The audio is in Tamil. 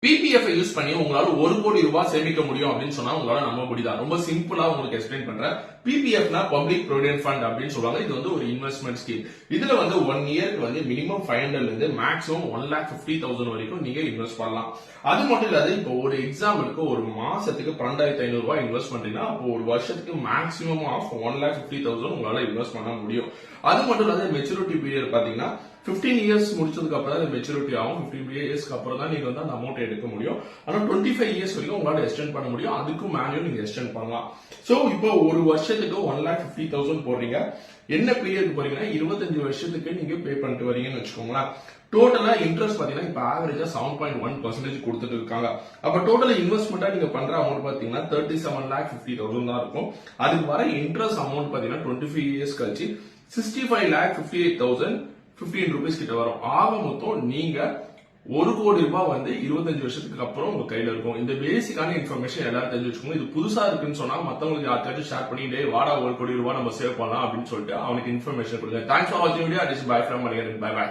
பிபிஎஃப் யூஸ் பண்ணி உங்களால 1 கோடி ரூபாய் சேமிக்க முடியும் அப்படின்னு சொன்னா உங்களால நம்ப முடியுதா? ரொம்ப சிம்பிளா உங்களுக்கு எக்ஸ்பிளைன் பண்றேன். பிபிஎஃப்னா பப்ளிக் ப்ரொவிடென்ட் ஃபண்ட் அப்படின்னு சொல்லுவாங்க. இது வந்து ஒரு இன்வெஸ்ட்மெண்ட் ஸ்கீம். இதுல வந்து 1 இயருக்கு வந்து மினிமம் 500 இருந்து மேக்ஸிமம் 1,50,000 வரைக்கும் நீங்க இன்வெஸ்ட் பண்ணலாம். அது மட்டும் இல்லாத இப்போ ஒரு எக்ஸாம்பிளுக்கு ஒரு மாசத்துக்கு 12,500 ரூபாய் இன்வெஸ்ட் பண்றீங்கன்னா அப்போ ஒரு வருஷத்துக்கு மேக்ஸிமம் ஆஃப் 1,50,000 உங்களால இன்வெஸ்ட் பண்ண முடியும். அது மட்டும் இல்லாத மெச்சூரிட்டி பீரியட் பாத்தீங்கன்னா 15 இயர்ஸ் முடிச்சதுக்கு அப்புறம் தான் மெச்சூரிட்டி ஆகும். 15 இயர்ஸ்க்கு அப்புறம் தான் நீங்க வந்து அந்த அமௌண்ட் எடுக்க முடியும். ஆனா 25 இயர்ஸ் வரைக்கும் உங்களால எக்ஸ்டெண்ட் பண்ண முடியும். அதுக்கும் மேலேயும் நீங்க எக்ஸ்டெண்ட் பண்ணலாம். சோ இப்போ ஒரு வருஷத்துக்கு 1,50,000 போடுறீங்க. என்ன பீரியட் போறீங்கன்னா 25 வருஷத்துக்கு நீங்க பே பண்ணிட்டு வரீங்கன்னு வச்சுக்கோங்களேன். டோட்டலா இன்ட்ரெஸ்ட் பாத்தீங்கன்னா இப்ப ஆவரேஜா 7.1% கொடுத்துட்டு இருக்காங்க. அப்ப டோட்டல் இன்வெஸ்ட்மெண்டா நீங்க பண்ற அமௌண்ட் பாத்தீங்கன்னா 37,50,000 தான் இருக்கும். அதுக்கு வர இன்ட்ரெஸ்ட் அமௌண்ட் பாத்தீங்கன்னா 25 இயர்ஸ் கழிச்சு 65,58,015 ரூபீஸ் கிட்ட வரும். ஆக மொத்தம் நீங்க 1 கோடி ரூபாய் வந்து 25 வருஷத்துக்கு அப்புறம் உங்க கையில இருக்கும். இந்த பேசிக்கான இன்ஃபர்மேஷன் எல்லாரும் தெரிஞ்சு வச்சுக்கோங்க. இது புதுசா இருக்குன்னு சொன்னா மத்தவங்களுக்கு யாருக்காச்சும் ஷேர் பண்ணிட்டே வாடா 1 கோடி ரூபாய் நம்ம சேவ் பண்ணலாம் அப்படின்னு சொல்லிட்டு அவனுக்கு இன்ஃபர்மேஷன் கொடுங்க. தேங்க்ஸ் ஃபார் வாட்சிங் video. Bye from Manikandan. Bye by.